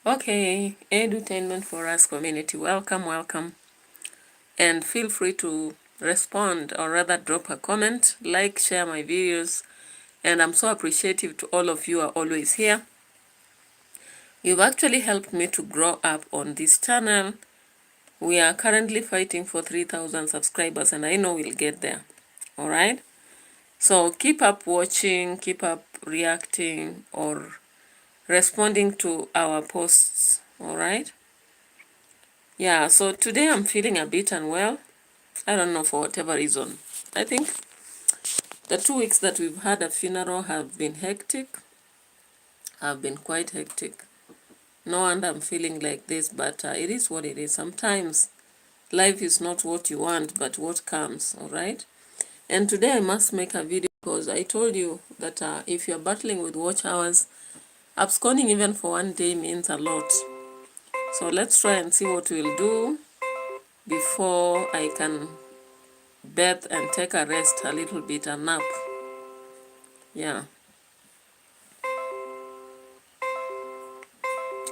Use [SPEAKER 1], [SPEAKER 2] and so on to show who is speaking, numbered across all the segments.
[SPEAKER 1] Okay, edutainment for us community, welcome, and feel free to respond or rather drop a comment, like, share my videos, and I'm so appreciative to all of you who are always here. You've actually helped me to grow up on this channel. We are currently fighting for 3,000 subscribers, and I know we'll get there. All right, so keep up watching, keep up reacting or responding to our posts. All right. Yeah, so today I'm feeling a bit unwell. I don't know, for whatever reason. I think the 2 weeks that we've had a funeral have been hectic. Have been quite hectic. No wonder I'm feeling like this, but it is what it is. Sometimes life is not what you want, but what comes, all right? And today I must make a video because I told you that if you're battling with watch hours, absconding even for one day means a lot. So let's try and see what we'll do before I can bath and take a rest a little bit, a nap. Yeah.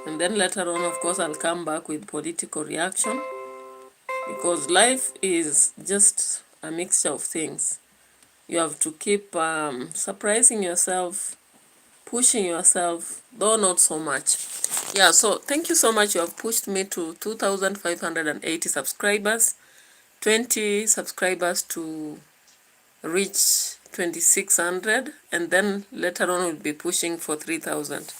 [SPEAKER 1] And then later on, of course, I'll come back with political reaction because life is just a mixture of things. You have to keep surprising yourself, pushing yourself, though not so much. Yeah, so thank you so much. You have pushed me to 2,580 subscribers, 20 subscribers to reach 2,600, and then later on we'll be pushing for 3,000.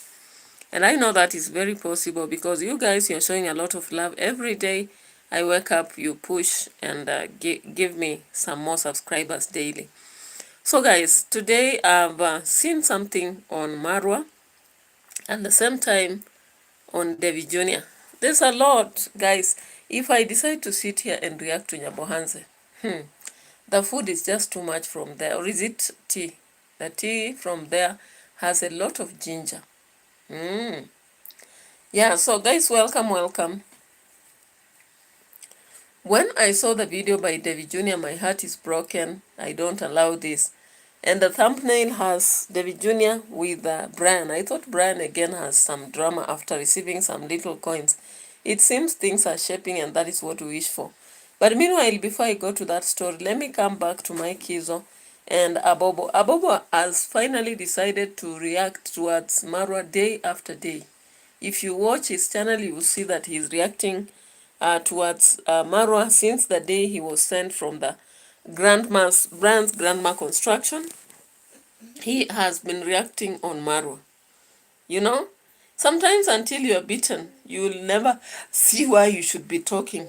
[SPEAKER 1] And I know that is very possible because you guys, you're showing a lot of love every day. I wake up, you push and give me some more subscribers daily. So guys, today I've seen something on Marwa and at the same time on David Jr. There's a lot, guys. If I decide to sit here and react to Nyabohanse, the food is just too much from there. Or is it tea? The tea from there has a lot of ginger. Yeah, so guys, welcome. When I saw the video by David Jr., my heart is broken. I don't allow this. And the thumbnail has David Jr. with Brian. I thought Brian again has some drama after receiving some little coins. It seems things are shaping and that is what we wish for. But meanwhile, before I go to that story, let me come back to my Kizo and Abobo. Abobo has finally decided to react towards Marwa day after day. If you watch his channel, you will see that he's reacting towards Marwa since the day he was sent from the Brand's Grandma Construction. He has been reacting on Marwa. You know, sometimes until you're beaten, you will never see why you should be talking.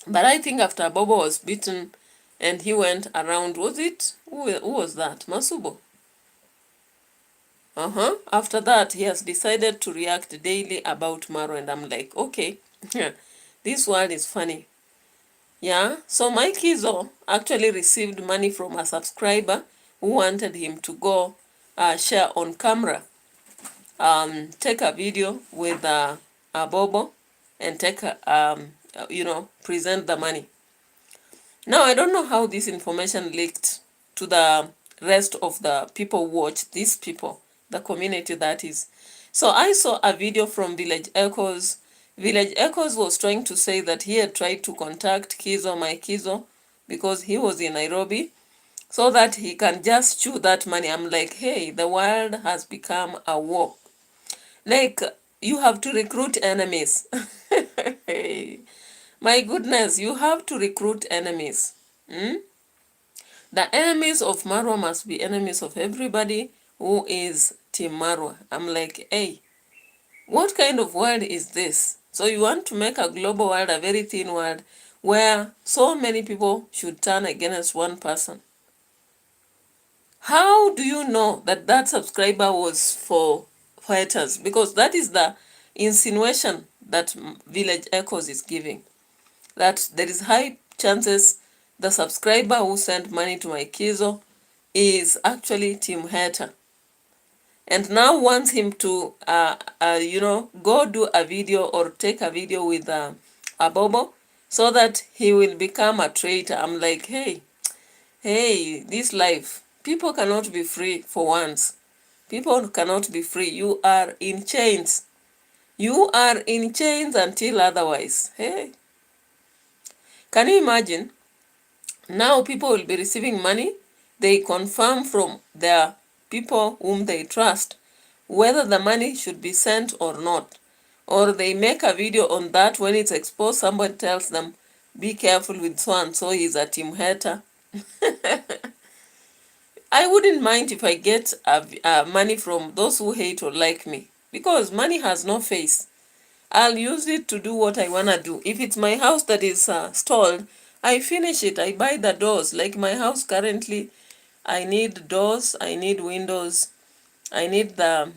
[SPEAKER 1] But I think after Bobo was beaten and he went around, was it? Who was that? Masubo. After that, he has decided to react daily about Marwa, and I'm like, okay, this world is funny. Yeah, so my Kizo actually received money from a subscriber who wanted him to go share on camera, take a video with Bobo and take present the money. Now, I don't know how this information leaked to the rest of the people who watch, these people, the community that is. So I saw a video from Village Echoes. Village Echoes was trying to say that he had tried to contact Kizo, my Kizo, because he was in Nairobi, so that he can just chew that money. I'm like, hey, the world has become a war. Like, you have to recruit enemies. My goodness, you have to recruit enemies. The enemies of Marwa must be enemies of everybody who is Team Marwa. I'm like, hey, what kind of world is this? So you want to make a global world, a very thin world, where so many people should turn against one person. How do you know that that subscriber was for fighters? Because that is the insinuation that Village Echoes is giving. That there is high chances the subscriber who sent money to my Kizo is actually Team Hater. And now wants him to, go do a video or take a video with Abobo so that he will become a traitor. I'm like, hey, this life, people cannot be free for once. People cannot be free. You are in chains. You are in chains until otherwise. Hey, can you imagine? Now people will be receiving money. They confirm from their people whom they trust whether the money should be sent or not. Or they make a video on that. When it's exposed, somebody tells them, be careful with so and so, he's a team hater. I wouldn't mind if I get money from those who hate or like me, because money has no face. I'll use it to do what I want to do. If it's my house that is stalled, I finish it. I buy the doors. Like my house currently, I need doors, I need windows, I need the,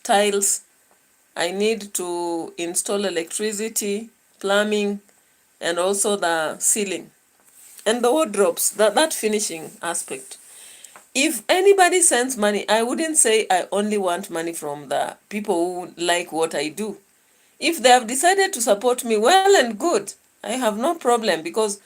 [SPEAKER 1] tiles, I need to install electricity, plumbing, and also the ceiling and the wardrobes, that finishing aspect. If anybody sends money, I wouldn't say I only want money from the people who like what I do. If they have decided to support me, well and good. I have no problem, because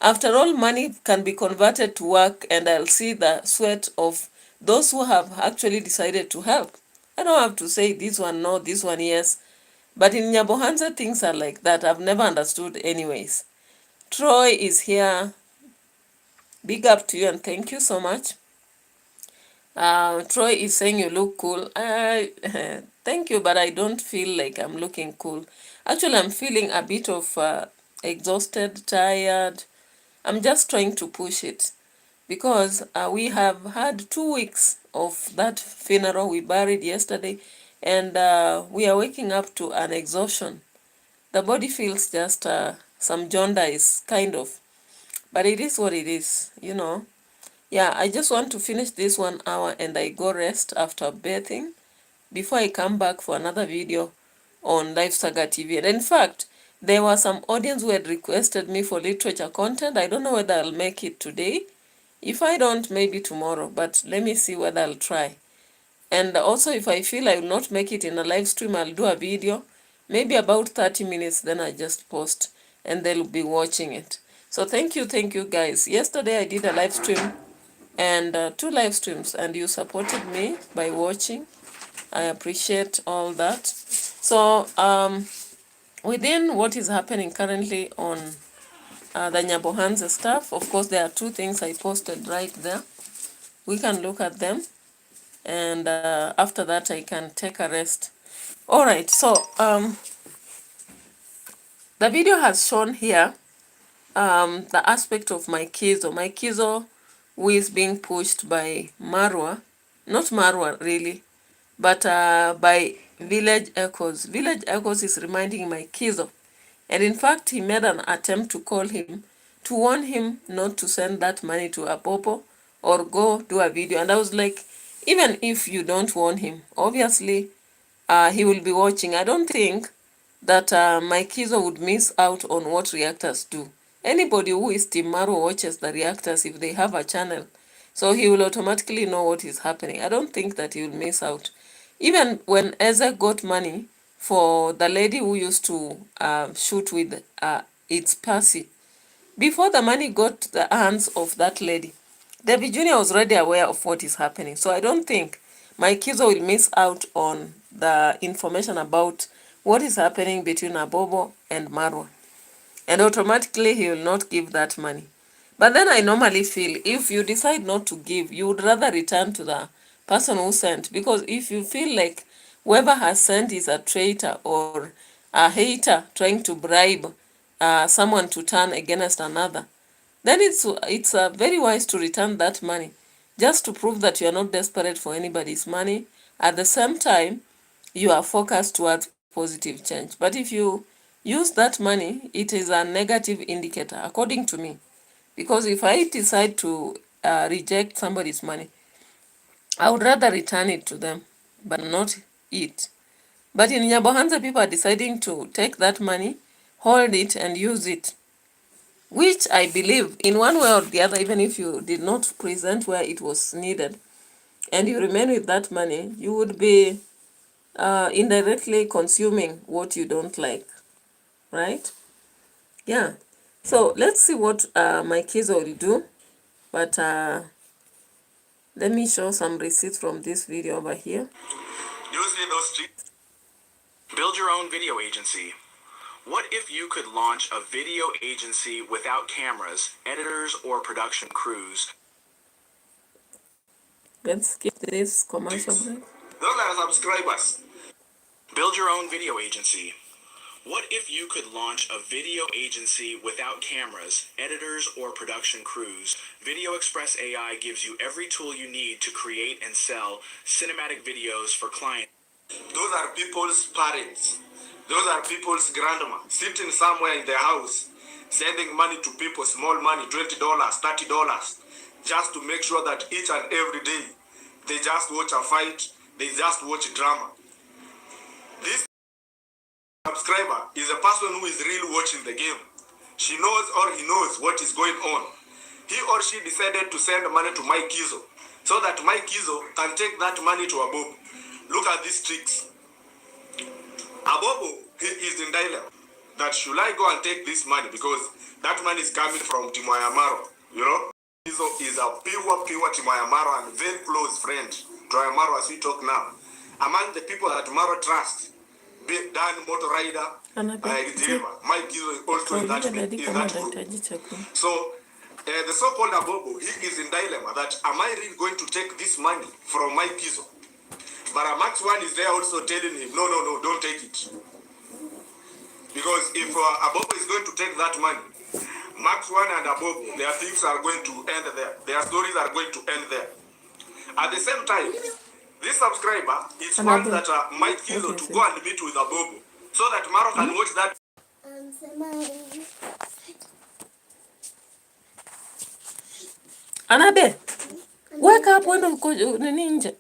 [SPEAKER 1] after all, money can be converted to work, and I'll see the sweat of those who have actually decided to help. I don't have to say this one no, this one yes. But in Nyabohanza, things are like that. I've never understood anyways. Troy is here. Big up to you and thank you so much. Troy is saying you look cool. Thank you, but I don't feel like I'm looking cool. Actually, I'm feeling a bit of exhausted, tired. I'm just trying to push it, because we have had 2 weeks of that funeral we buried yesterday, and we are waking up to an exhaustion. The body feels just some jaundice, kind of. But it is what it is, Yeah, I just want to finish this 1 hour and I go rest after bathing before I come back for another video on Life Saga TV. And in fact, there were some audience who had requested me for literature content. I don't know whether I'll make it today. If I don't, maybe tomorrow, but let me see whether I'll try. And also, if I feel I will not make it in a live stream, I'll do a video, maybe about 30 minutes, then I just post and they'll be watching it. So thank you guys. Yesterday I did a live stream and 2 live streams, and you supported me by watching. I appreciate all that. So within what is happening currently on the Nyabohanza stuff, of course there are 2 things I posted right there. We can look at them, and after that I can take a rest. All right, so the video has shown here the aspect of my Kizo, who is being pushed by Marwa, not Marwa really, but by Village Echoes. Village Echoes is reminding my Kizo, and in fact he made an attempt to call him to warn him not to send that money to Apopo or go do a video. And I was like, even if you don't warn him, obviously he will be watching. I don't think that my Kizo would miss out on what reactors do. Anybody who is Team Marwa watches the reactors if they have a channel, so he will automatically know what is happening. I don't think that he will miss out. Even when Eze got money for the lady who used to shoot with its Percy, before the money got the hands of that lady, David Jr. was already aware of what is happening. So I don't think my Kizo will miss out on the information about what is happening between Abobo and Marwa. And automatically he will not give that money. But then I normally feel if you decide not to give, you would rather return to the person who sent. Because if you feel like whoever has sent is a traitor or a hater trying to bribe someone to turn against another, then it's very wise to return that money, just to prove that you are not desperate for anybody's money. At the same time, you are focused towards positive change. But if you use that money, it is a negative indicator, according to me. Because if I decide to reject somebody's money, I would rather return it to them, but not it. But in Nyabohanza, people are deciding to take that money, hold it, and use it, which I believe in one way or the other, even if you did not present where it was needed, and you remain with that money, you would be indirectly consuming what you don't like, right? Yeah. So let's see what my kids will do. But let me show some receipts from this video over here.
[SPEAKER 2] Usually those streets. Build your own video agency. What if you could launch a video agency without cameras, editors, or production crews?
[SPEAKER 1] Let's skip this commercial break.
[SPEAKER 2] Those are subscribers. Build your own video agency. What if you could launch a video agency without cameras, editors, or production crews? Video Express AI gives you every tool you need to create and sell cinematic videos for clients. Those are people's parents. Those are people's grandma sitting somewhere in their house, sending money to people, small money, $20, $30, just to make sure that each and every day they just watch a fight, they just watch drama. This subscriber is a person who is really watching the game. She knows or he knows what is going on. He or she decided to send money to Mike Kizo so that Mike Kizo can take that money to Abobo. Look at these tricks. Abobo, he is in dilemma that should I go and take this money because that money is coming from Timoya Maro, you know? Kizo is a pure Timoya Maro and very close friend to Maro as we talk now. Among the people that Maro trusts, Dan Motor Rider, Mike Kizo is also in that group. So, the so-called Abobo, he is in dilemma that am I really going to take this money from Mike Kizo? But Max One is there also telling him, no, don't take it. Because if Abobo is going to take that money, Max One and Abobo, their things are going to end there. Their stories are going to end there. At the same time, this subscriber is one that Mike Kizo to go and meet with Abobo so that Maro can watch that.
[SPEAKER 1] Anabe, wake up when I'm ninja.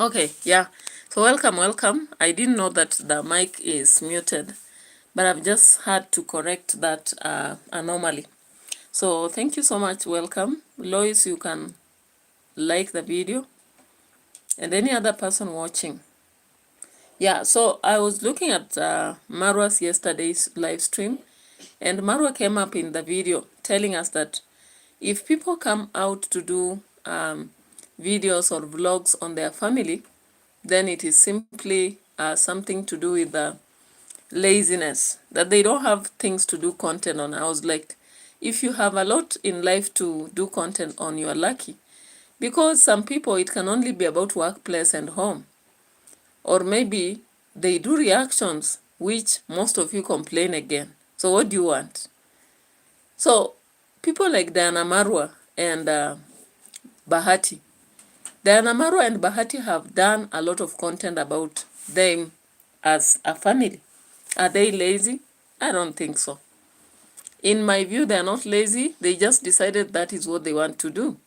[SPEAKER 1] Okay, yeah. So welcome. I didn't know that the mic is muted, but I've just had to correct that anomaly. So thank you so much. Welcome. Lois, you can like the video, and any other person watching. Yeah, so I was looking at Marwa's yesterday's live stream, and Marwa came up in the video telling us that if people come out to do videos or vlogs on their family, then it is simply something to do with laziness, that they don't have things to do content on. I was like, if you have a lot in life to do content on, you are lucky. Because some people, it can only be about workplace and home. Or maybe they do reactions, which most of you complain again. So what do you want? So people like Diana Marwa and Bahati. Diana Marwa and Bahati have done a lot of content about them as a family. Are they lazy? I don't think so. In my view, they are not lazy. They just decided that is what they want to do.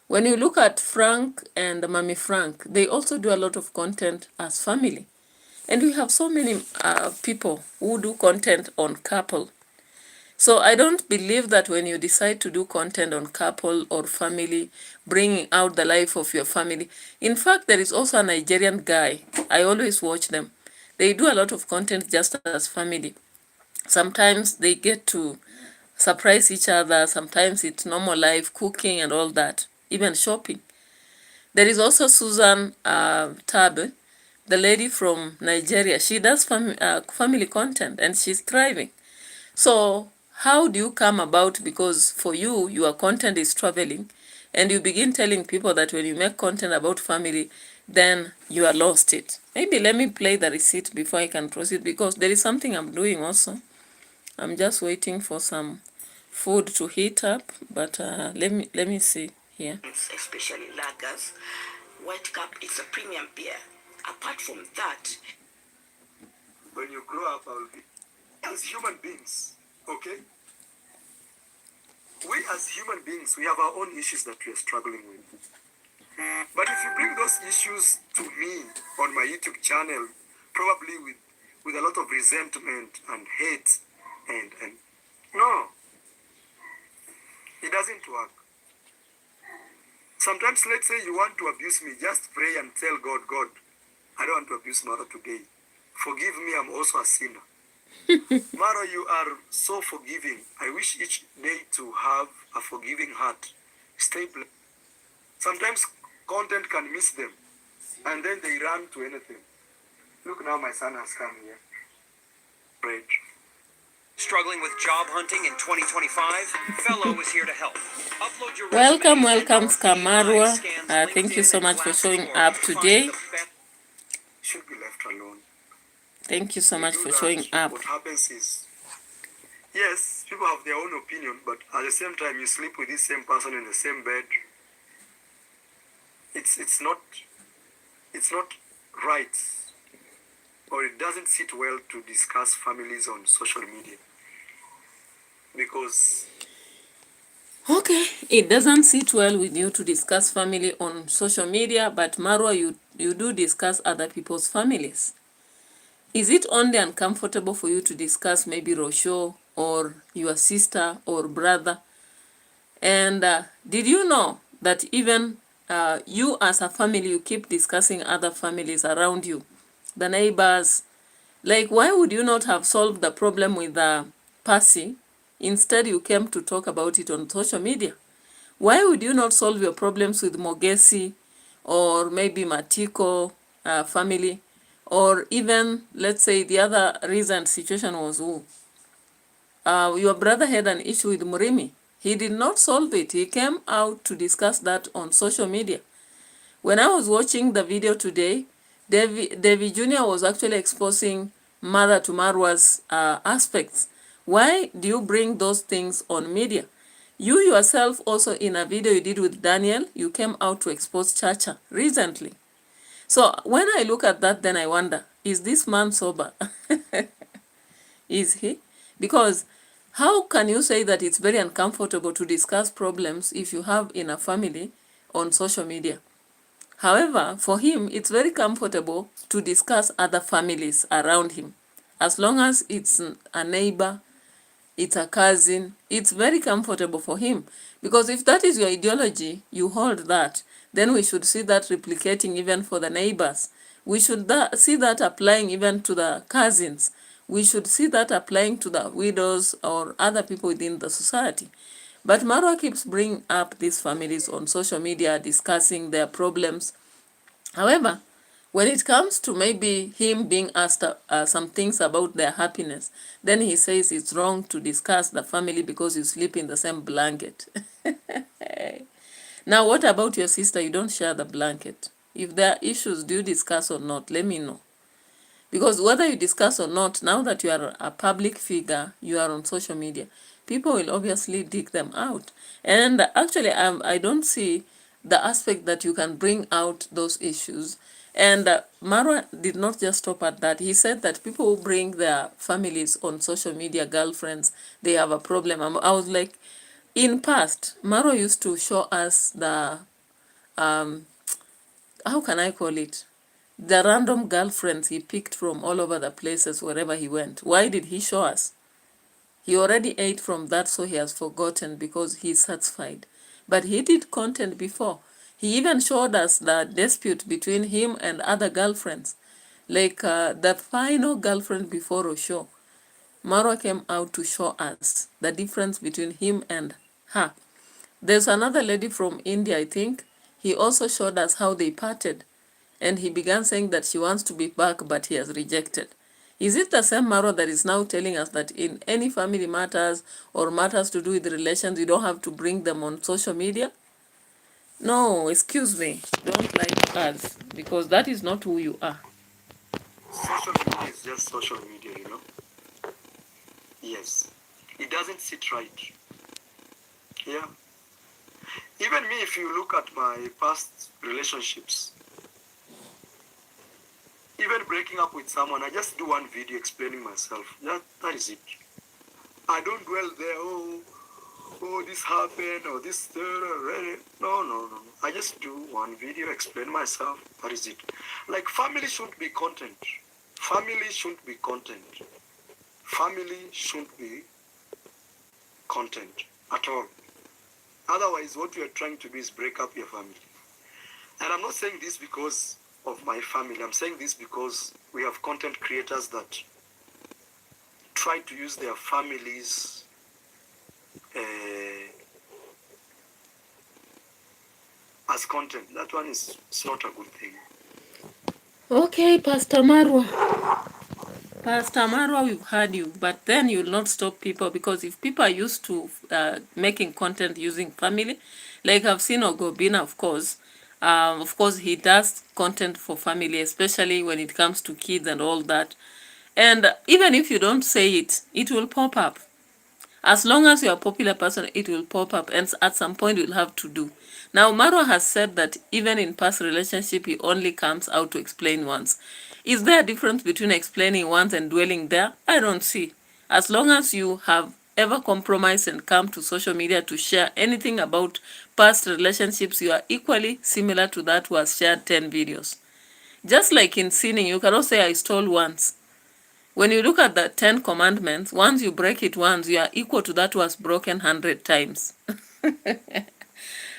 [SPEAKER 1] When you look at Frank and Mami Frank, they also do a lot of content as family. And we have so many people who do content on couple. So I don't believe that when you decide to do content on couple or family, bringing out the life of your family. In fact, there is also a Nigerian guy. I always watch them. They do a lot of content just as family. Sometimes they get to surprise each other. Sometimes it's normal life, cooking and all that, even shopping. There is also Susan Tabe, the lady from Nigeria. She does family content and she's thriving. So how do you come about? Because for you, your content is traveling, and you begin telling people that when you make content about family, then you are lost it. Maybe let me play the receipt before I can proceed, because there is something I'm doing also. I'm just waiting for some food to heat up, but let me see here.
[SPEAKER 2] Especially lagers, White Cup is a premium beer. Apart from that, when you grow up, as human beings, okay? We as human beings, we have our own issues that we are struggling with. But if you bring those issues to me on my YouTube channel, probably with a lot of resentment and hate, and no, it doesn't work. Sometimes, let's say you want to abuse me, just pray and tell God, God, I don't want to abuse Mara today. Forgive me, I'm also a sinner. Mara, you are so forgiving. I wish each day to have a forgiving heart. Stay blessed. Sometimes content can miss them, and then they run to anything. Look, now my son has come here. Great. Struggling with job hunting in 2025? Fellow is here to help. Upload your
[SPEAKER 1] Welcome,
[SPEAKER 2] resume and our
[SPEAKER 1] Skamarwa.
[SPEAKER 2] scans
[SPEAKER 1] Thank you
[SPEAKER 2] LinkedIn
[SPEAKER 1] so
[SPEAKER 2] and
[SPEAKER 1] much for showing up
[SPEAKER 2] Glassdoor to find
[SPEAKER 1] today.
[SPEAKER 2] the best. Should be left alone.
[SPEAKER 1] Thank you so
[SPEAKER 2] We
[SPEAKER 1] much
[SPEAKER 2] do
[SPEAKER 1] for
[SPEAKER 2] that.
[SPEAKER 1] showing up.
[SPEAKER 2] What happens is, yes, people have their own opinion, but at the same time, you sleep with this same person in the same bed. It's not right, or it doesn't sit well to discuss families on social media, because
[SPEAKER 1] Okay, it doesn't sit well with you to discuss family on social media, but Marwa, you do discuss other people's families. Is it only uncomfortable for you to discuss maybe Rosho or your sister or brother? And did you know that even you as a family, you keep discussing other families around you, the neighbors? Like, why would you not have solved the problem with Percy? Instead, you came to talk about it on social media. Why would you not solve your problems with Mogesi or maybe Matiko family? Or even, let's say, the other recent situation was who? Your brother had an issue with Murimi. He did not solve it. He came out to discuss that on social media. When I was watching the video today, David Jr. was actually exposing Mara to Marwa's aspects. Why do you bring those things on media? You yourself also, in a video you did with Daniel, you came out to expose Chacha recently. So when I look at that, then I wonder, is this man sober? Is he? Because how can you say that it's very uncomfortable to discuss problems if you have in a family on social media? However, for him, it's very comfortable to discuss other families around him. As long as it's a neighbor, it's a cousin, it's very comfortable for him. Because if that is your ideology, you hold that, then we should see that replicating even for the neighbors. We should see that applying even to the cousins. We should see that applying to the widows or other people within the society. But Marwa keeps bringing up these families on social media, discussing their problems. However, when it comes to maybe him being asked some things about their happiness, then he says it's wrong to discuss the family because you sleep in the same blanket. Now, what about your sister? You don't share the blanket. If there are issues, do you discuss or not? Let me know. Because whether you discuss or not, now that you are a public figure, you are on social media, people will obviously dig them out. And actually, I don't see the aspect that you can bring out those issues. And Marwa did not just stop at that. He said that people who bring their families on social media, girlfriends, they have a problem. I was like, in past, Marwa used to show us the, how can I call it? The random girlfriends he picked from all over the places wherever he went. Why did he show us? He already ate from that, so he has forgotten because he's satisfied. But he did content before. He even showed us the dispute between him and other girlfriends. Like the final girlfriend before Osho. Marwa came out to show us the difference between him and her. There's another lady from India, I think. He also showed us how they parted. And he began saying that she wants to be back, but he has rejected. Is it the same Marwa that is now telling us that in any family matters or matters to do with relations, you don't have to bring them on social media? No, excuse me. Don't lie to us, because that is not who you are.
[SPEAKER 2] Social media is just social media, you know? Yes. It doesn't sit right. Yeah. Even me, if you look at my past relationships, even breaking up with someone, I just do one video explaining myself. That is it. I don't dwell there, oh, this happened, or this, no. I just do one video, explain myself. That is it. Like, family shouldn't be content. Family shouldn't be content. Family shouldn't be content at all. Otherwise, what we are trying to do is break up your family. And I'm not saying this because of my family. I'm saying this because we have content creators that try to use their families as content. That one is not a good thing.
[SPEAKER 1] Okay, Pastor Marwa. Pastor Marwa, we've heard you, but then you'll not stop people, because if people are used to making content using family, like I've seen Ogobina, of course, he does content for family, especially when it comes to kids and all that. And even if you don't say it, it will pop up. As long as you're a popular person, it will pop up, and at some point you'll have to do. Now, Marwa has said that even in past relationship, he only comes out to explain once. Is there a difference between explaining once and dwelling there? I don't see. As long as you have ever compromised and come to social media to share anything about past relationships, you are equally similar to that who has shared 10 videos. Just like in sinning, you cannot say I stole once. When you look at the 10 commandments, once you break it once, you are equal to that was broken 100 times.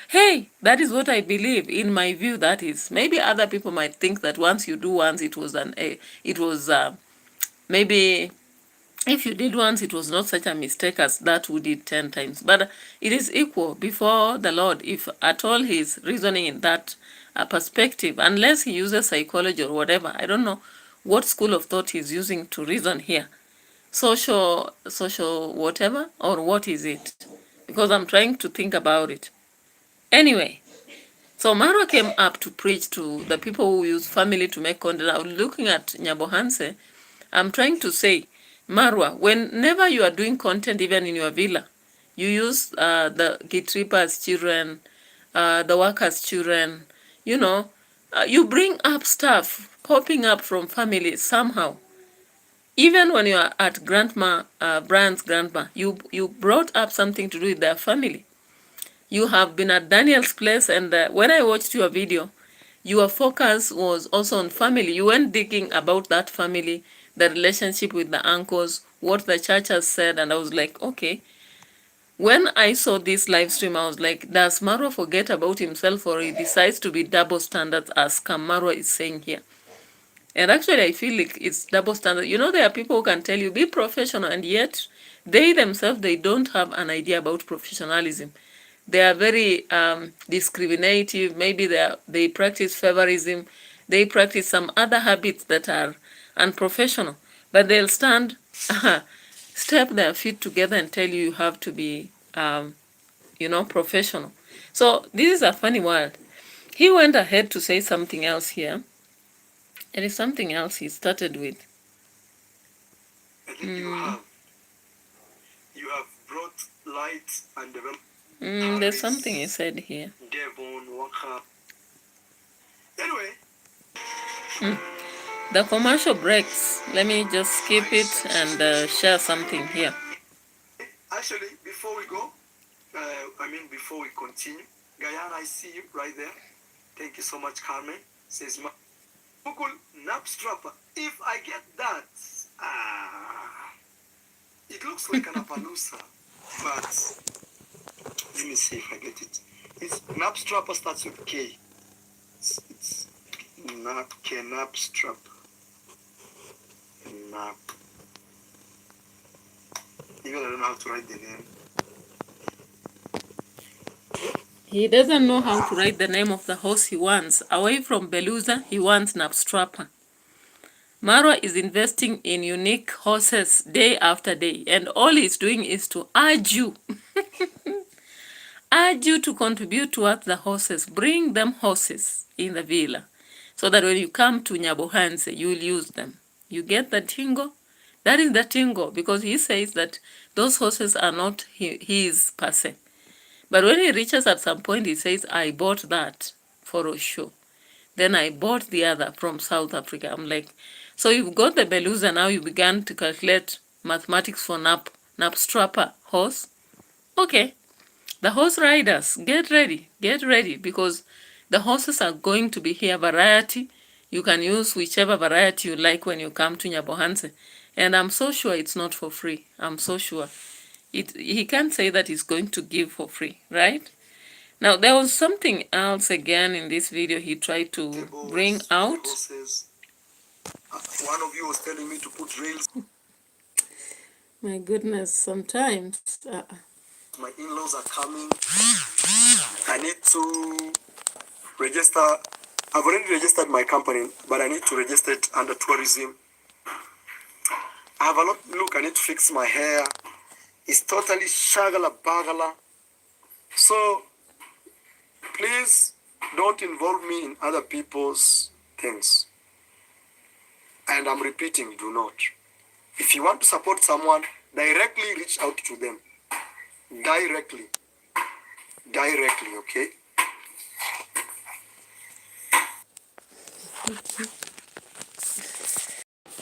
[SPEAKER 1] Hey, that is what I believe. In my view, that is. Maybe other people might think that once you do once, it was maybe if you did once, it was not such a mistake as that who did 10 times. But it is equal before the Lord, if at all he is reasoning in that perspective, unless he uses psychology or whatever. I don't know what school of thought he's using to reason here. Social whatever, or what is it? Because I'm trying to think about it. Anyway, so Marwa came up to preach to the people who use family to make content. I was looking at Nyabohanse. I'm trying to say, Marwa, whenever you are doing content, even in your villa, you use the Gitripa's children, the workers' children, you bring up stuff popping up from family somehow. Even when you are at Grandma, Brian's grandma, you brought up something to do with their family. You have been at Daniel's place, and when I watched your video, your focus was also on family. You went digging about that family, the relationship with the uncles, what the church has said, and I was like, okay. When I saw this live stream, I was like, does Marwa forget about himself, or he decides to be double standards as Marwa is saying here? And actually, I feel like it's double standard. You know, there are people who can tell you, be professional, and yet they themselves, they don't have an idea about professionalism. They are very discriminative. Maybe they practice favorism. They practice some other habits that are unprofessional. But they'll stand, step their feet together and tell you have to be, professional. So this is a funny word. He went ahead to say something else here. There is something else he started with.
[SPEAKER 2] I think you have brought light and development.
[SPEAKER 1] There's something he said here.
[SPEAKER 2] Devon Walker. Anyway.
[SPEAKER 1] The commercial breaks. Let me just skip it and share something here.
[SPEAKER 2] Actually, before we go, before we continue, Guyana, I see you right there. Thank you so much, Carmen. Says Google Napstrapper. If I get that, it looks like an Appaloosa, but let me see if I get it. It's Napstrapper starts with K. It's Napstrapper. Nap. Even I don't know how to write the name.
[SPEAKER 1] He doesn't know how to write the name of the horse he wants. Away from Belusa, he wants Napstrapper. Marwa is investing in unique horses day after day, and all he's doing is to urge you, urge you to contribute towards the horses. Bring them horses in the villa, so that when you come to Nyabohanse, you'll use them. You get the tingo? That is the tingo, because he says that those horses are not his per se. But when he reaches at some point, he says, I bought that for a show. Then I bought the other from South Africa. I'm like, so you've got the Belusa, now you began to calculate mathematics for Napstrapper horse? Okay. The horse riders, get ready, because the horses are going to be here, variety. You can use whichever variety you like when you come to Nyabohanse. And I'm so sure it's not for free. I'm so sure. He can't say that he's going to give for free, right? Now, there was something else again in this video he tried to bring out.
[SPEAKER 2] One of you was telling me to put rails.
[SPEAKER 1] My goodness, sometimes.
[SPEAKER 2] My in-laws are coming. I need to register. I've already registered my company, but I need to register it under tourism. I have a lot. Look, I need to fix my hair. It's totally shagala bagala. So, please don't involve me in other people's things. And I'm repeating, do not. If you want to support someone, directly reach out to them. Directly, okay?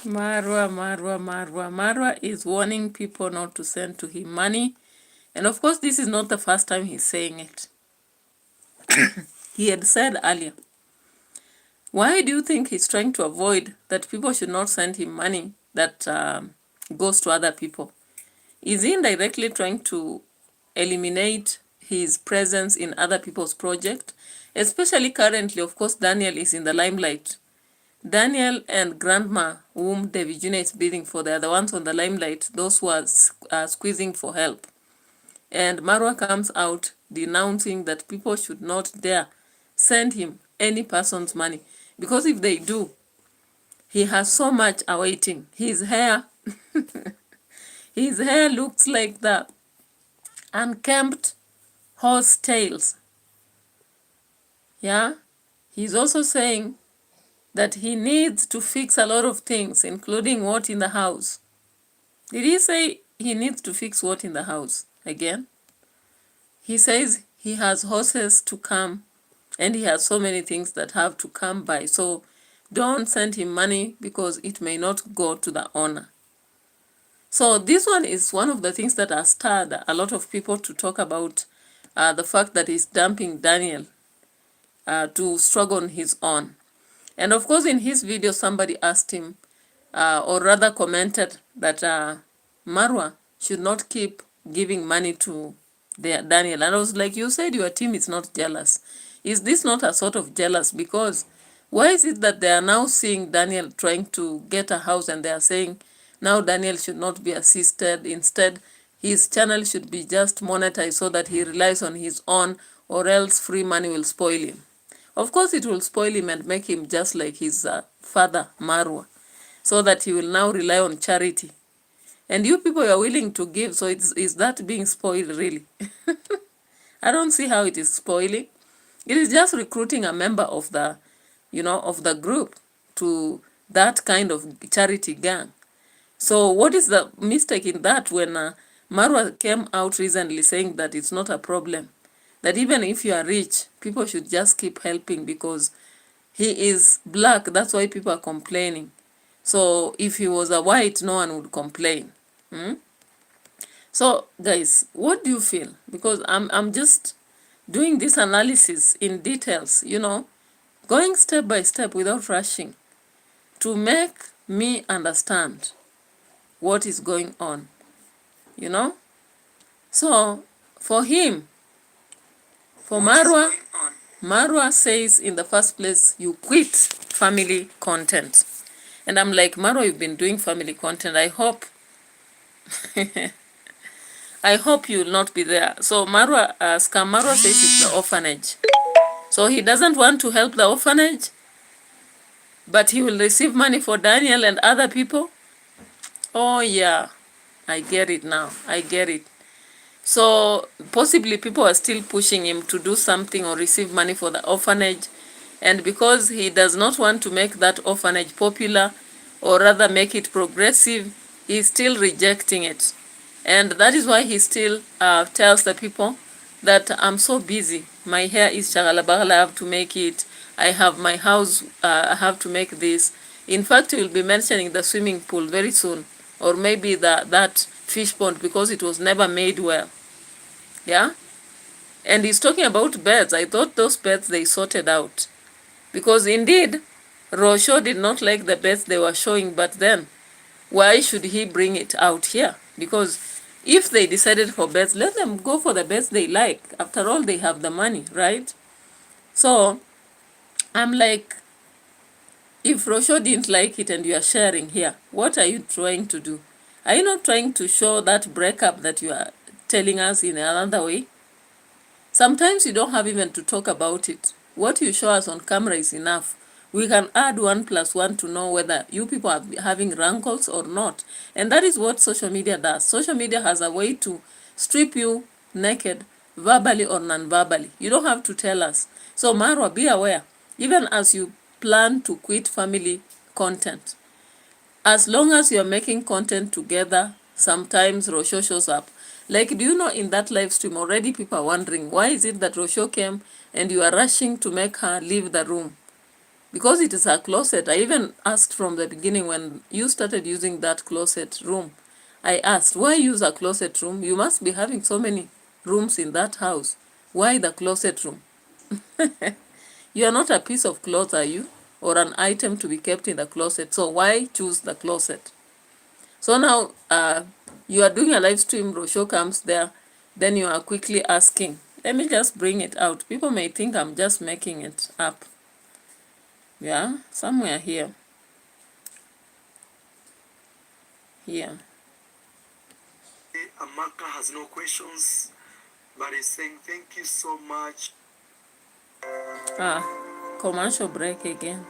[SPEAKER 1] Marwa is warning people not to send to him money. And of course, this is not the first time he's saying it. He had said earlier, why do you think he's trying to avoid that people should not send him money that goes to other people? Is he indirectly trying to eliminate his presence in other people's project? Especially currently, of course, Daniel is in the limelight. Daniel and Grandma, whom David Jr. is bidding for, they are the ones on the limelight, those who are squeezing for help. And Marwa comes out denouncing that people should not dare send him any person's money. Because if they do, he has so much awaiting. His hair, his hair looks like the unkempt horse tails. Yeah? He's also saying that he needs to fix a lot of things, including what in the house. Did he say he needs to fix what in the house again? He says he has horses to come, and he has so many things that have to come by. So don't send him money because it may not go to the owner. So this one is one of the things that has stirred a lot of people to talk about the fact that he's dumping Daniel to struggle on his own. And of course, in his video, somebody asked him, or rather commented that Marwa should not keep giving money to Daniel. And I was like, you said your team is not jealous. Is this not a sort of jealous? Because why is it that they are now seeing Daniel trying to get a house and they are saying now Daniel should not be assisted. Instead, his channel should be just monetized so that he relies on his own, or else free money will spoil him. Of course, it will spoil him and make him just like his father, Marwa, so that he will now rely on charity. And you people are willing to give, so is that being spoiled, really? I don't see how it is spoiling. It is just recruiting a member of the, of the group to that kind of charity gang. So what is the mistake in that when Marwa came out recently saying that it's not a problem? That even if you are rich, people should just keep helping because he is black. That's why people are complaining. So if he was a white, no one would complain. So guys, what do you feel? Because I'm just doing this analysis in details, going step by step without rushing to make me understand what is going on, So for him, for Marwa says in the first place, you quit family content. And I'm like, Marwa, you've been doing family content. I hope you will not be there. So Marwa, Scam Marwa says it's the orphanage. So he doesn't want to help the orphanage, but he will receive money for Daniel and other people. Oh yeah, I get it now. I get it. So possibly people are still pushing him to do something or receive money for the orphanage. And because he does not want to make that orphanage popular, or rather make it progressive, he's still rejecting it. And that is why he still tells the people that I'm so busy. My hair is shagalabagala, I have to make it. I have my house, I have to make this. In fact, he will be mentioning the swimming pool very soon. Or maybe that fish pond, because it was never made well. Yeah? And he's talking about beds. I thought those beds they sorted out. Because indeed, Rosho did not like the beds they were showing, but then why should he bring it out here? Because if they decided for beds, let them go for the beds they like. After all, they have the money, right? So I'm like, if Rosho didn't like it and you are sharing here, what are you trying to do? Are you not trying to show that breakup that you are telling us in another way? Sometimes you don't have even to talk about it. What you show us on camera is enough. We can add 1 + 1 to know whether you people are having rankles or not. And that is what social media does. Social media has a way to strip you naked, verbally or non-verbally. You don't have to tell us. So Marwa, be aware. Even as you plan to quit family content, as long as you're making content together, sometimes Rosho shows up. Like, do you know in that live stream already people are wondering, why is it that Rosho came and you are rushing to make her leave the room? Because it is her closet. I even asked from the beginning when you started using that closet room. I asked, why use a closet room? You must be having so many rooms in that house. Why the closet room? You are not a piece of cloth, are you? Or an item to be kept in the closet. So why choose the closet? So now you are doing a live stream, Rosho comes there, then you are quickly asking, let me just bring it out. People may think I'm just making it up. Yeah, somewhere here. Here.
[SPEAKER 2] Amaka has no questions, but is saying thank you so much.
[SPEAKER 1] Commercial break again.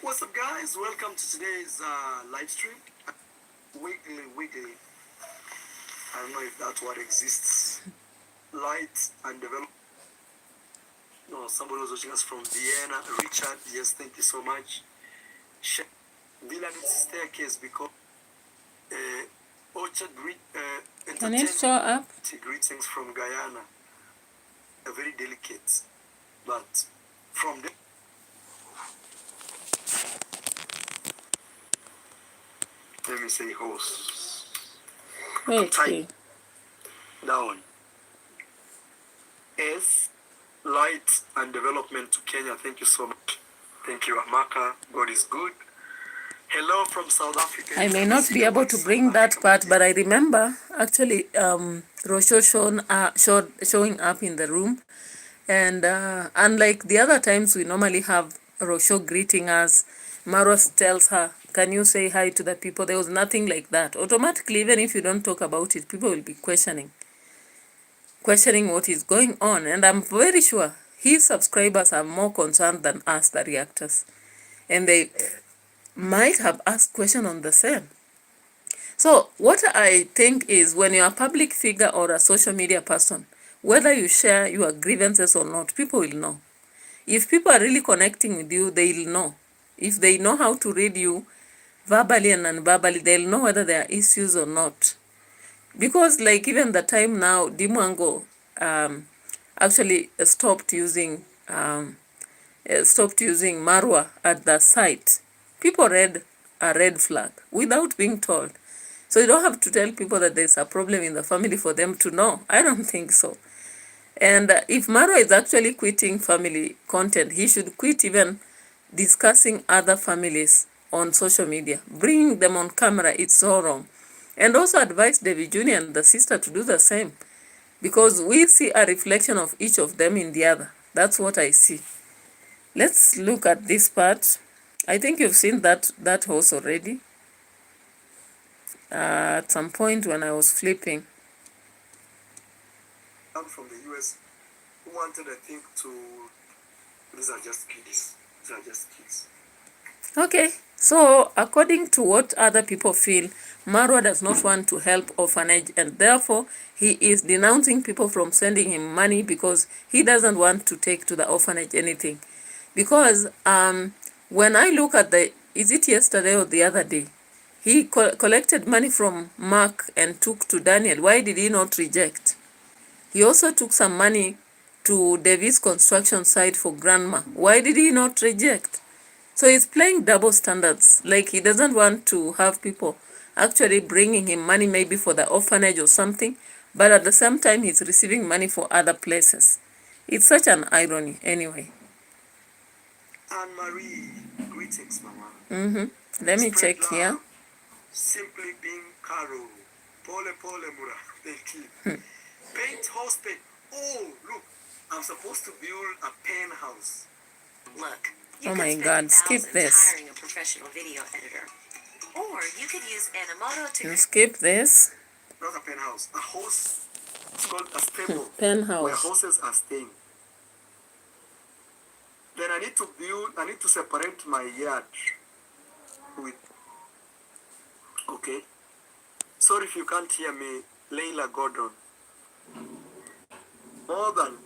[SPEAKER 2] What's up, guys? Welcome to today's live stream. Weekly. I don't know if that's what exists. Light and develop. No, somebody was watching us from Vienna. Richard, yes, thank you so much. Villa needs staircase because Orchard
[SPEAKER 1] Can it show up?
[SPEAKER 2] Greetings from Guyana. Very delicate, but from the let me say host.
[SPEAKER 1] Wait.
[SPEAKER 2] Down. S. Light and development to Kenya. Thank you so much. Thank you, Amaka. God is good. Hello from South Africa.
[SPEAKER 1] I may not be able to bring that part, but I remember actually Rosho showing up in the room. And unlike the other times we normally have Rosho greeting us, Maros tells her, can you say hi to the people? There was nothing like that. Automatically, even if you don't talk about it, people will be questioning what is going on. And I'm very sure his subscribers are more concerned than us, the reactors. And they might have asked question on the same. So what I think is, when you're a public figure or a social media person, whether you share your grievances or not, people will know. If people are really connecting with you, they'll know. If they know how to read you verbally and non-verbally, they'll know whether there are issues or not. Because like even the time now, Dimwango actually stopped using Marwa at the site. People read a red flag without being told. So you don't have to tell people that there's a problem in the family for them to know. I don't think so. And if Marwa is actually quitting family content, he should quit even discussing other families on social media. Bringing them on camera, it's so wrong. And also advise David Jr. and the sister to do the same, because we see a reflection of each of them in the other. That's what I see. Let's look at this part. I think you've seen that horse already. At some point when I was flipping.
[SPEAKER 2] I'm from the US who wanted, I think, to... These are just kids. These are just kids.
[SPEAKER 1] Okay, so according to what other people feel, Marwa does not want to help orphanage, and therefore he is denouncing people from sending him money because he doesn't want to take to the orphanage anything. Because when I look at is it yesterday or the other day, he collected money from Mark and took to Daniel. Why did he not reject? He also took some money to David's construction site for grandma. Why did he not reject? So he's playing double standards. Like he doesn't want to have people actually bringing him money maybe for the orphanage or something, but at the same time he's receiving money for other places. It's such an irony anyway.
[SPEAKER 2] Anne-Marie, greetings, Mama.
[SPEAKER 1] Let me check here.
[SPEAKER 2] Simply being Caro. Pole mura. Thank you. Paint house paint. Oh, look. I'm supposed to build a penthouse.
[SPEAKER 3] Look.
[SPEAKER 1] Oh my God, skip this.
[SPEAKER 3] Hiring a professional video editor. Or you could use Animoto to
[SPEAKER 1] skip this.
[SPEAKER 2] Not a penthouse. A house. It's called a stable.
[SPEAKER 1] Penthouse.
[SPEAKER 2] Where horses are staying. Then I need to separate my yard with... Okay. Sorry if you can't hear me, Leila Gordon. More than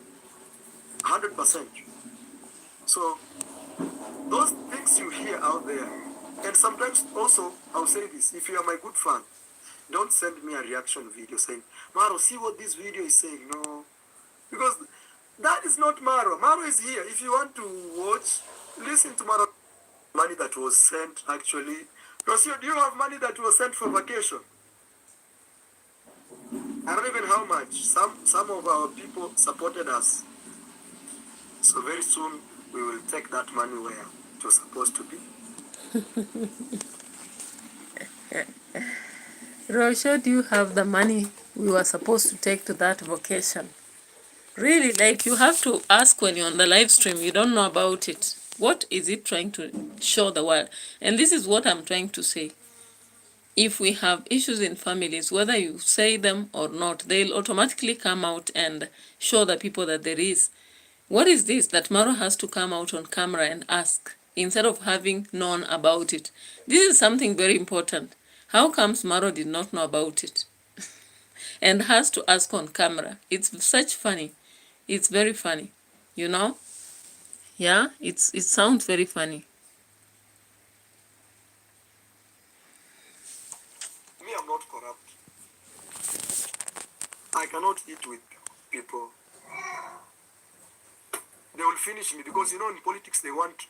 [SPEAKER 2] 100%. So, those things you hear out there, and sometimes also, I'll say this, if you are my good fan, don't send me a reaction video saying, Maro, see what this video is saying. No. Because that is not Maro. Maro is here. If you want to watch, listen to Maro. Money that was sent, actually. Rosio, do you have money that was sent for vacation? I don't even know how much. Some of our people supported us. So very soon, we will take that money where it was supposed to be.
[SPEAKER 1] Rosho, do you have the money we were supposed to take to that vacation? Really, like you have to ask when you're on the live stream, you don't know about it. What is it trying to show the world? And this is what I'm trying to say. If we have issues in families, whether you say them or not, they'll automatically come out and show the people that there is. What is this that Maro has to come out on camera and ask instead of having known about it? This is something very important. How comes Maro did not know about it and has to ask on camera? It's such funny. It's very funny, you know? Yeah, it sounds very funny.
[SPEAKER 2] Me, I'm not corrupt. I cannot eat with people. They will finish me because, you know, in politics they want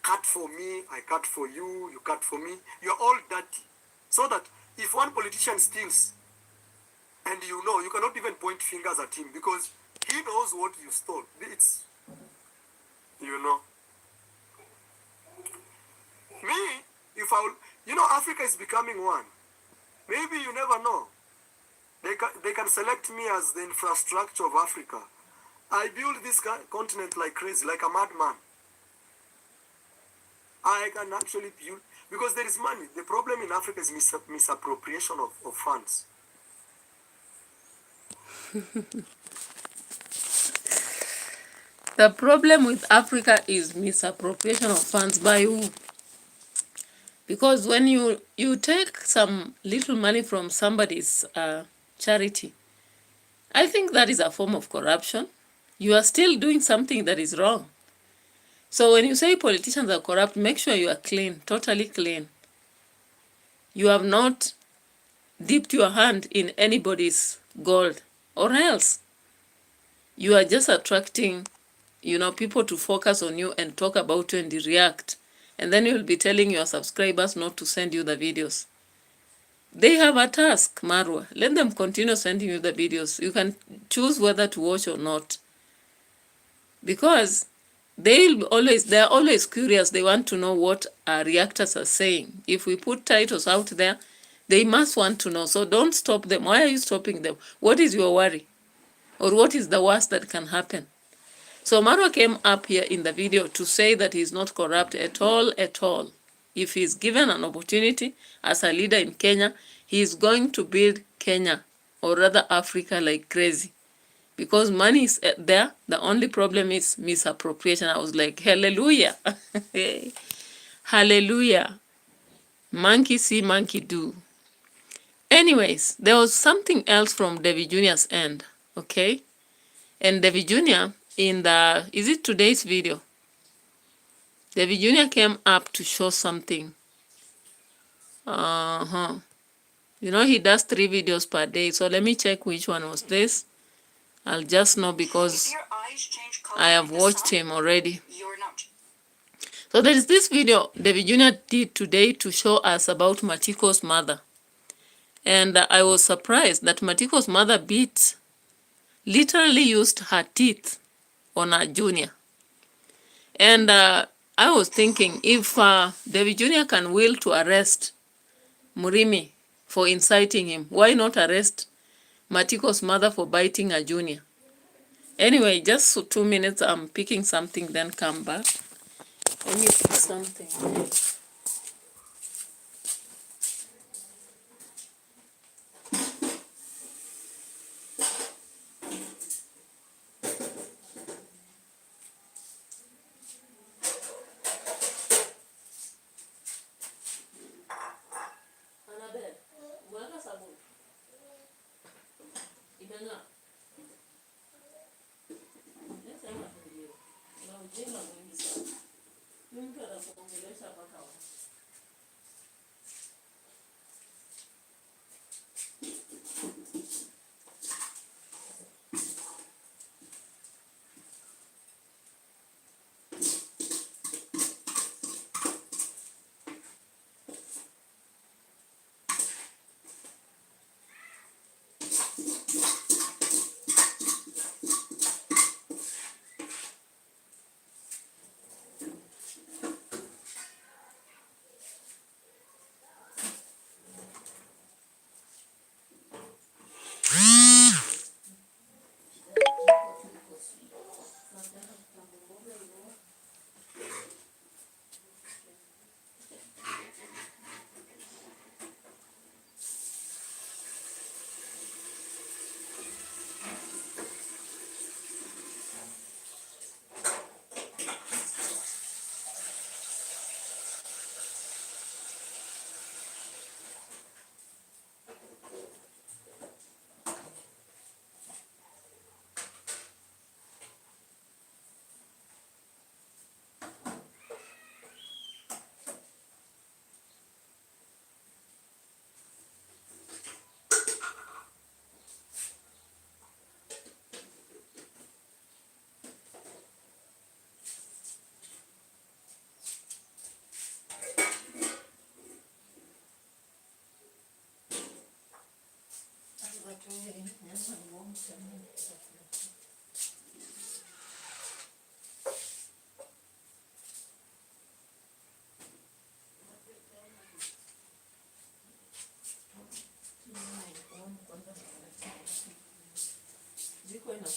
[SPEAKER 2] cut for me, I cut for you, you cut for me. You're all dirty. So that if one politician steals, and you know, you cannot even point fingers at him because he
[SPEAKER 4] he knows what you stole. It's, you know. Me, if I will, you know, Africa is becoming one. Maybe you never know. They can select me as the infrastructure of Africa. I build this continent like crazy, like a madman. I can actually build, because there is money. The problem in Africa is misappropriation of funds.
[SPEAKER 1] The problem with Africa is misappropriation of funds by who? Because when you take some little money from somebody's charity, I think that is a form of corruption. You are still doing something that is wrong. So when you say politicians are corrupt, make sure you are clean, totally clean. You have not dipped your hand in anybody's gold, or else you are just attracting, people to focus on you and talk about you and react. And then you'll be telling your subscribers not to send you the videos. They have a task, Marwa. Let them continue sending you the videos. You can choose whether to watch or not. Because they're always curious. They want to know what our reactors are saying. If we put titles out there, they must want to know. So don't stop them. Why are you stopping them? What is your worry? Or what is the worst that can happen? So Marwa came up here in the video to say that he's not corrupt at all, at all. If he's given an opportunity as a leader in Kenya, he's going to build Kenya, or rather Africa, like crazy. Because money is there, the only problem is misappropriation. I was like, hallelujah. Hallelujah. Monkey see, monkey do. Anyways, there was something else from David Jr.'s end, okay? And David Jr. is it today's video? David Jr. came up to show something. He does 3 videos per day. So let me check which one was this. I'll just know because I have watched him already. So there is this video David Jr. did today to show us about Matiko's mother. And I was surprised that Matiko's mother literally used her teeth on her junior. And I was thinking, if David Jr. can will to arrest Murimi for inciting him, why not arrest Matiko's mother for biting her junior? Anyway, just 2 minutes, I'm picking something, then come back. Let me pick something.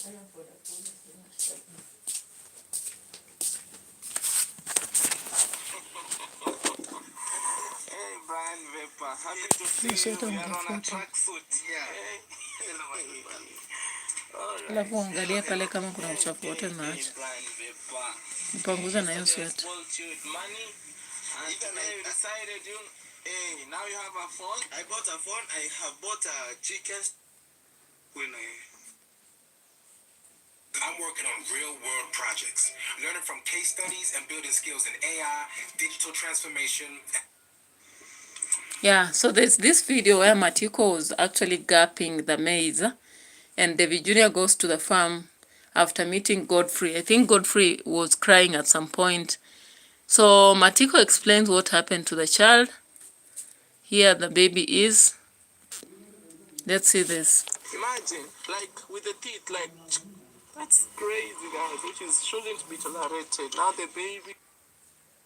[SPEAKER 2] Hey, Brian Vapor. Happy to see you. We are on a tracksuit. Yeah.
[SPEAKER 1] Alafu angalia pale kama kuna uchafu wote naacha. Mpanguza na hiyo sweat.
[SPEAKER 2] Hey, now you have a phone? I bought a phone. I have bought a chicken. I'm working on real-world projects, learning from case studies and building skills in AI, digital transformation.
[SPEAKER 1] Yeah, so there's this video where Matiko was actually gapping the maize, and David Jr. goes to the farm after meeting Godfrey. I think Godfrey was crying at some point. So Matiko explains what happened to the child. Here the baby is. Let's see this.
[SPEAKER 2] Imagine, like, with the teeth, like, that's crazy, guys, which is shouldn't be tolerated. Now the baby,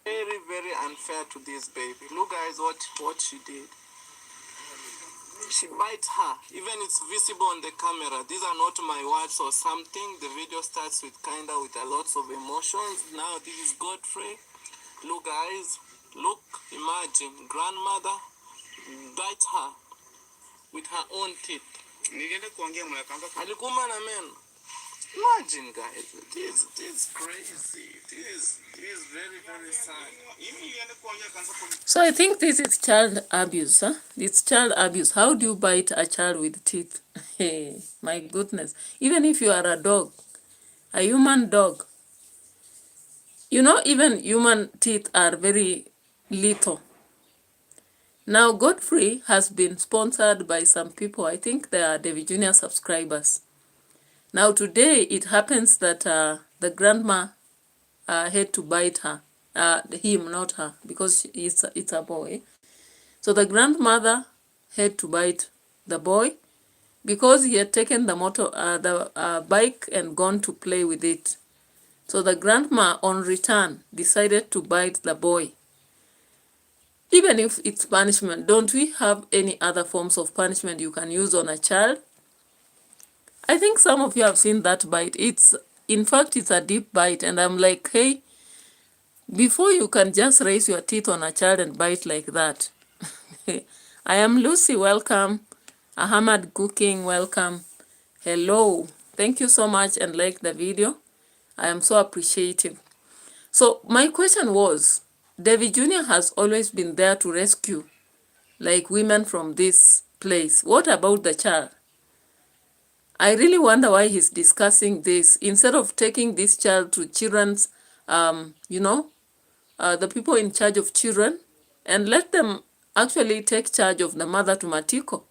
[SPEAKER 2] very, very unfair to this baby. Look, guys, what she did. She bite her. Even it's visible on the camera. These are not my words or something. The video starts with with a lots of emotions. Now this is Godfrey. Look, guys. Look, imagine. Grandmother bite her with her own teeth. Alikuma na meno. Imagine, guys. This is crazy. This is very, very sad.
[SPEAKER 1] So I think this is child abuse, huh? It's child abuse. How do you bite a child with teeth? Hey, my goodness. Even if you are a dog, a human dog, you know, even human teeth are very little. Now, Godfrey has been sponsored by some people. I think they are David Jr. subscribers. Now, today, it happens that the grandma had to bite her. Him, not her, because it's a boy. So the grandmother had to bite the boy because he had taken the bike and gone to play with it. So the grandma, on return, decided to bite the boy. Even if it's punishment, don't we have any other forms of punishment you can use on a child? I think some of you have seen that bite. In fact, it's a deep bite. And I'm like, hey, before you can just raise your teeth on a child and bite like that. I am Lucy, welcome. Ahmad Cooking, welcome. Hello. Thank you so much and like the video. I am so appreciative. So my question was, David Jr. has always been there to rescue like women from this place. What about the child? I really wonder why he's discussing this instead of taking this child to children's, the people in charge of children, and let them actually take charge of the mother to Matiko.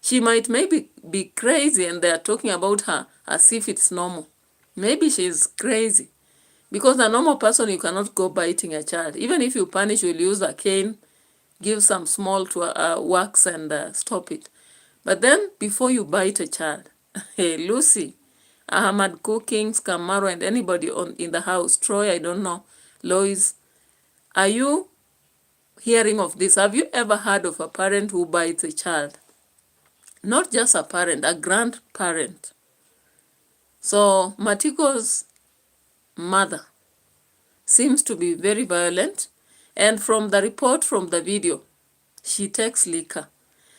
[SPEAKER 1] She might maybe be crazy and they're talking about her as if it's normal. Maybe she's crazy. Because a normal person, you cannot go biting a child. Even if you punish, you'll use a cane, give some small wax and stop it. But then, before you bite a child, hey, Lucy, Ahmad Cooking, Scamaro, and anybody in the house, Troy, I don't know, Lois, are you hearing of this? Have you ever heard of a parent who bites a child? Not just a parent, a grandparent. So Matiko's mother seems to be very violent, and from the report from the video, she takes liquor.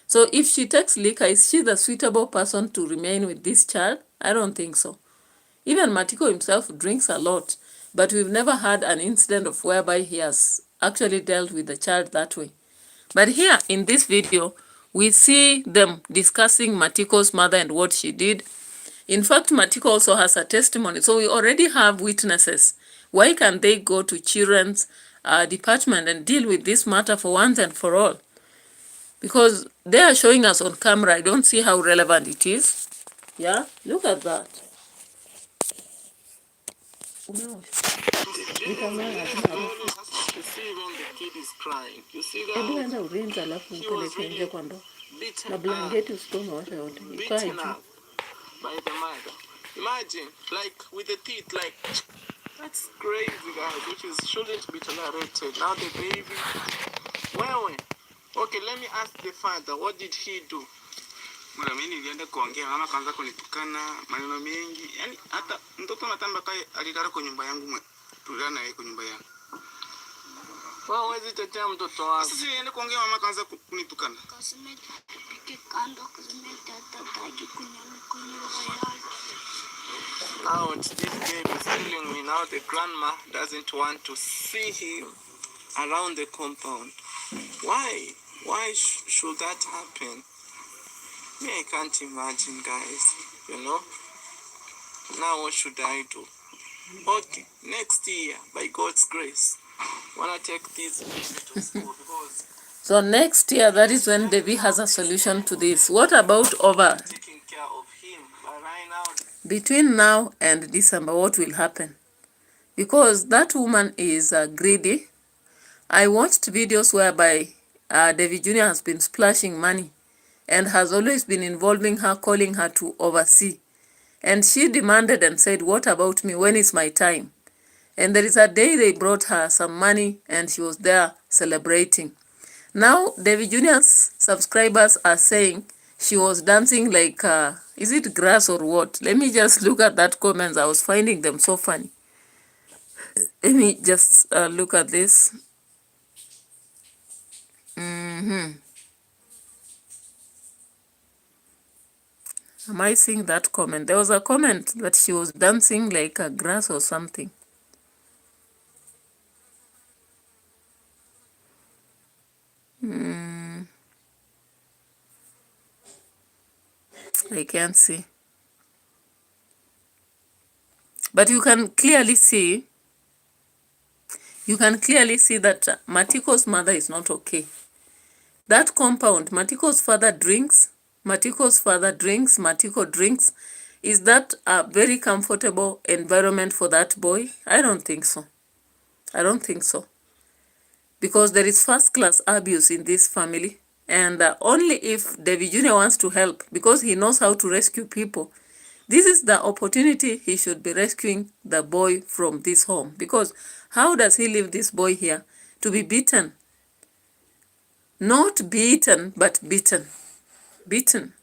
[SPEAKER 1] So if she takes liquor, is she the suitable person to remain with this child? I don't think so. Even Matiko himself drinks a lot, but we've never had an incident of whereby he has actually dealt with the child that way. But here in this video, we see them discussing Matiko's mother and what she did. In fact, Matiko also has a testimony. So we already have witnesses. Why can't they go to children's department and deal with this matter for once and for all? Because they are showing us on camera. I don't see how relevant it is. Yeah, look at that. No.
[SPEAKER 2] You see when the kid is crying. You see that? He was beaten up by the mother. Imagine, like with the teeth, like that's crazy, guys, which shouldn't be tolerated. Now the baby, well, okay, let me ask the father, what did he do? Mara mimi nilienda kuongea, mama kaanza kunitukana maneno mengi. Yaani hata mtoto anatamba kai alilala kwa nyumba yangu, tulala naye kwa nyumba yangu. Wao wezi tetea mtoto wako. Sasa niende kuongea, mama kaanza kunitukana.
[SPEAKER 5] Kaseme pike kando, kaseme tataki kunyumba.
[SPEAKER 2] Now this baby is killing me. Now the grandma doesn't want to see him around the compound. Why? Why should that happen? Me, I can't imagine, guys. You know? Now what should I do? Okay, next year, by God's grace, wanna take this baby to school because...
[SPEAKER 1] So next year, that is when Devi has a solution to this. What about over?
[SPEAKER 2] Taking care of him, but right now...
[SPEAKER 1] Between now and December, what will happen? Because that woman is greedy. I watched videos whereby Devi Jr. has been splashing money and has always been involving her, calling her to oversee. And she demanded and said, what about me? When is my time? And there is a day they brought her some money and she was there celebrating. Now, Devi Jr.'s subscribers are saying she was dancing like, is it grass or what? Let me just look at that comments. I was finding them so funny. Let me just look at this. Am I seeing that comment? There was a comment that she was dancing like a grass or something. I can't see. But you can clearly see that Matiko's mother is not okay. That compound, Matiko's father drinks, Matiko drinks. Is that a very comfortable environment for that boy? I don't think so. I don't think so. Because there is first-class abuse in this family. And only if Devi Jr. wants to help, because he knows how to rescue people, this is the opportunity he should be rescuing the boy from this home. Because how does he leave this boy here to be beaten? Not beaten, but beaten. Beaten.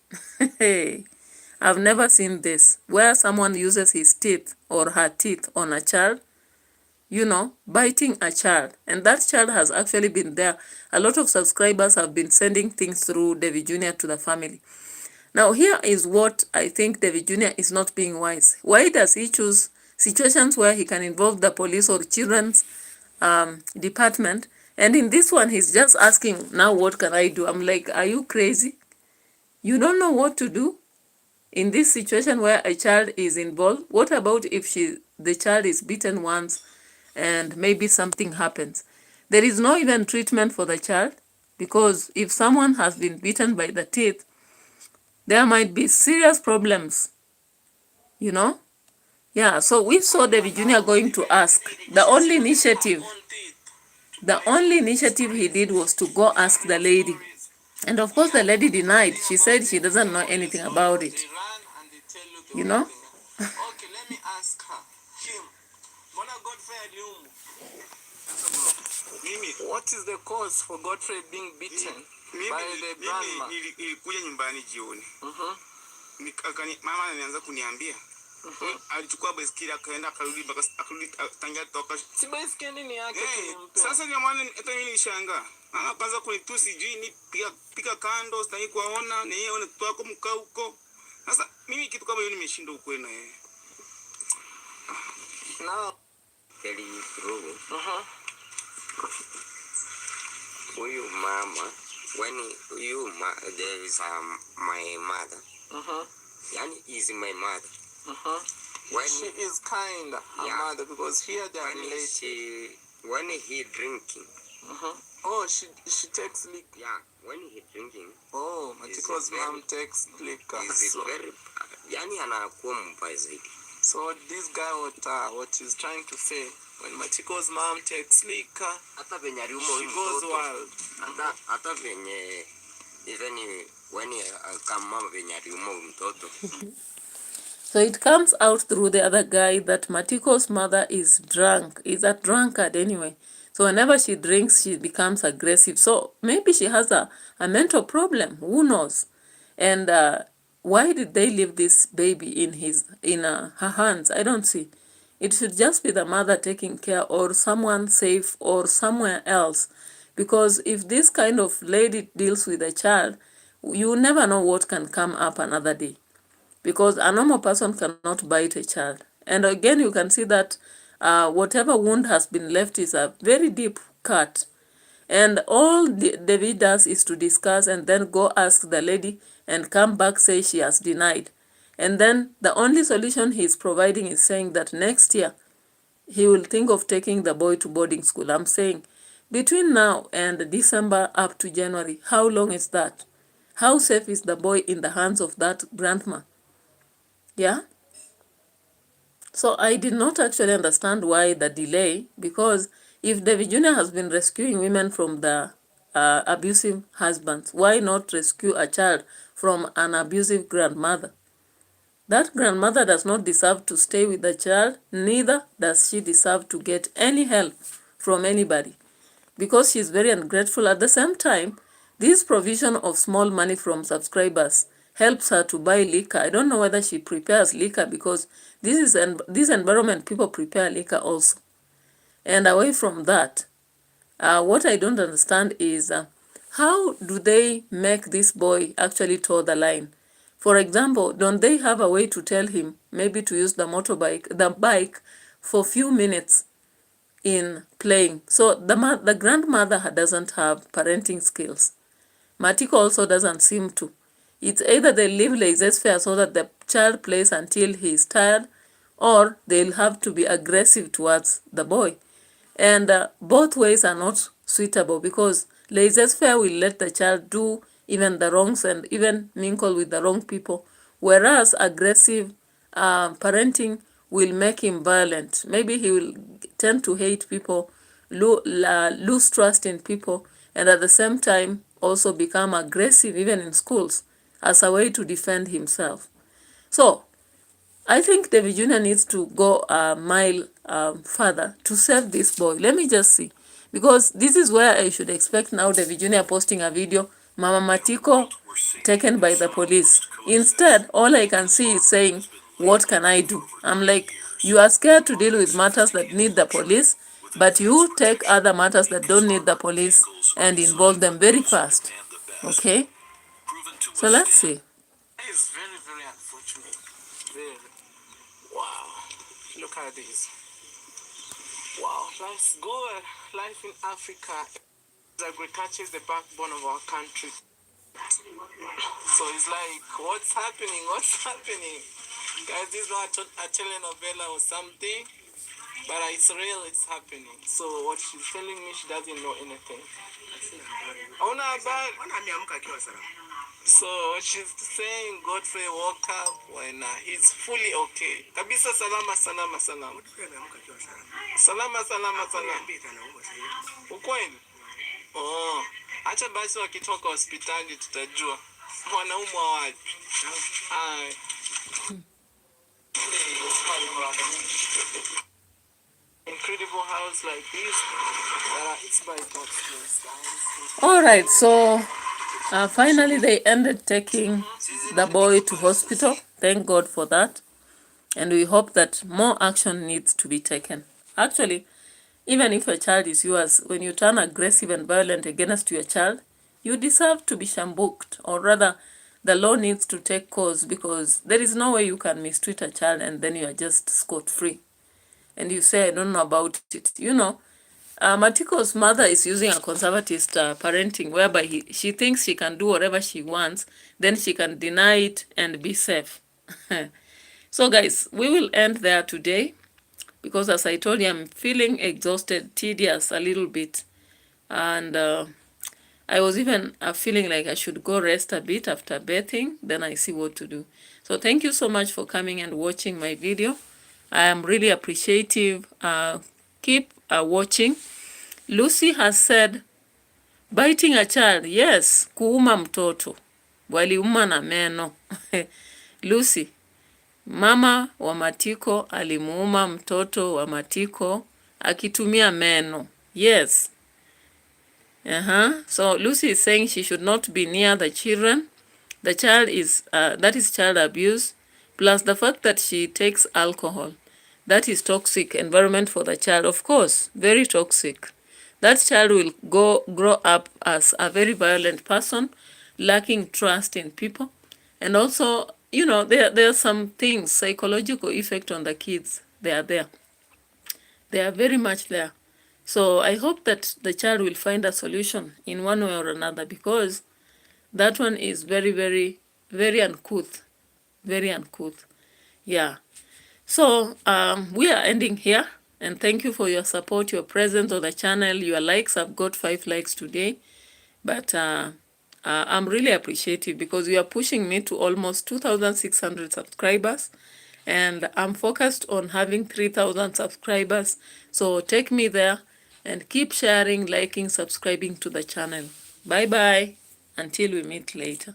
[SPEAKER 1] I've never seen this, where someone uses his teeth or her teeth on a child, you know, biting a child. And that child has actually been there. A lot of subscribers have been sending things through Devi Jr. to the family. Now, here is what I think Devi Jr. is not being wise. Why does he choose situations where he can involve the police or children's department? And in this one, he's just asking, now what can I do? I'm like, are you crazy? You don't know what to do in this situation where a child is involved? What about if the child is beaten once and maybe something happens? There is no even treatment for the child, because if someone has been beaten by the teeth, there might be serious problems, you know? Yeah, so we saw Devi Jr. going to ask. The only initiative he did was to go ask the lady. And of course the lady denied. She said she doesn't know anything about it. You know?
[SPEAKER 2] Okay, let me ask her. Him. What is the cause for Godfrey being beaten by the grandma? Nilikuja nyumbani jioni. Mama anaanza kuniambia. Alichukua baiskeli akaenda akarudi tangia toka. Si baiskeli ni yake tulimpa. Sasa ndio maana hata mimi nishangaa. Mama kaanza kunitusi sijui ni pika kando sitaki kuona na yeye anatoa kwa mkao huko. Sasa mimi kitu kama hiyo nimeshindwa ukweli na yeye. Now tell you true.
[SPEAKER 6] Huyu mama, when there is my mother. Yani is my mother.
[SPEAKER 2] When she is kind, her mother, because here they are related.
[SPEAKER 6] When he drinking.
[SPEAKER 2] Oh, she takes liquor.
[SPEAKER 6] Yeah, when he drinking.
[SPEAKER 2] Oh, Matiko's mom takes liquor.
[SPEAKER 6] So, very, yani anakuwa mbaya zaidi.
[SPEAKER 2] So this guy what he's trying to say, when Matiko's mom takes liquor,
[SPEAKER 6] hata venye aliuma
[SPEAKER 2] she goes wild.
[SPEAKER 6] Hata venye even when kama venye aliuma mtoto.
[SPEAKER 1] So it comes out through the other guy that Matiko's mother is drunk, is a drunkard anyway. So whenever she drinks, she becomes aggressive. So maybe she has a mental problem. Who knows? And why did they leave this baby in her hands? I don't see. It should just be the mother taking care, or someone safe, or somewhere else. Because if this kind of lady deals with a child, you never know what can come up another day. Because a normal person cannot bite a child. And again, you can see that whatever wound has been left is a very deep cut. And all David does is to discuss and then go ask the lady and come back, say she has denied. And then the only solution he's providing is saying that next year he will think of taking the boy to boarding school. I'm saying between now and December up to January, how long is that? How safe is the boy in the hands of that grandma? Yeah? So I did not actually understand why the delay, because if David Jr. has been rescuing women from the abusive husbands, why not rescue a child from an abusive grandmother? That grandmother does not deserve to stay with the child, neither does she deserve to get any help from anybody, because she's very ungrateful. At the same time, this provision of small money from subscribers helps her to buy liquor. I don't know whether she prepares liquor, because this environment, people prepare liquor also. And away from that, what I don't understand is how do they make this boy actually toe the line? For example, don't they have a way to tell him maybe to use the bike for few minutes in playing? So the grandmother doesn't have parenting skills. Matiko also doesn't seem to. It's either they leave laissez-faire so that the child plays until he's tired, or they'll have to be aggressive towards the boy. And both ways are not suitable, because laissez-faire will let the child do even the wrongs and even mingle with the wrong people, whereas aggressive parenting will make him violent. Maybe he will tend to hate people, lose trust in people, and at the same time also become aggressive even in schools as a way to defend himself. So I think David Jr. needs to go a mile further to save this boy. Let me just see. Because this is where I should expect now David Jr. posting a video, Mama Matiko taken by the police. Instead, all I can see is saying, what can I do? I'm like, you are scared to deal with matters that need the police, but you take other matters that don't need the police and involve them very fast. Okay? So let's see.
[SPEAKER 4] It's very, very unfortunate. Very. Wow. Look at this. Wow. Let's go. Life in Africa. Agriculture is the backbone of our country. So it's like, what's happening? What's happening? Guys, this is not a telenovela or something, but it's real, it's happening. So what she's telling me, she doesn't know anything. So she's saying Godfrey woke up when he's fully okay. Kabisa salama salama salama. Salama salama salama. Ukweli? Oh, acha basi wakitoka hospitali tutajua wanaumwa wapi. Hai. Incredible house like this. It's by God's grace.
[SPEAKER 1] All right, so finally they ended taking the boy to hospital. Thank God for that. And we hope that more action needs to be taken. Actually, even if a child is yours, when you turn aggressive and violent against your child, you deserve to be shambuked, or rather, the law needs to take course, because there is no way you can mistreat a child and then you are just scot-free. And you say, I don't know about it. You know, Matiko's mother is using a conservative parenting, whereby she thinks she can do whatever she wants, then she can deny it and be safe. So guys, we will end there today, because as I told you, I'm feeling exhausted, tedious a little bit. And I was even feeling like I should go rest a bit after bathing, then I see what to do. So thank you so much for coming and watching my video. I am really appreciative. Keep watching. Lucy has said, biting a child, yes, kuuma mtoto. Waliuma na meno. Lucy, mama wa Matiko alimuuma mtoto wa Matiko akitumia meno. Yes. So Lucy is saying she should not be near the children the child is, that is child abuse, plus the fact that she takes alcohol. That is toxic environment for the child, of course, very toxic. That child will grow up as a very violent person, lacking trust in people. And also, you know, there are some things, psychological effect on the kids. They are there. They are very much there. So I hope that the child will find a solution in one way or another, because that one is very, very, very uncouth. Very uncouth. Yeah. So we are ending here. And thank you for your support, your presence on the channel, your likes. I've got 5 likes today. But I'm really appreciative, because you are pushing me to almost 2,600 subscribers. And I'm focused on having 3,000 subscribers. So take me there and keep sharing, liking, subscribing to the channel. Bye-bye. Until we meet later.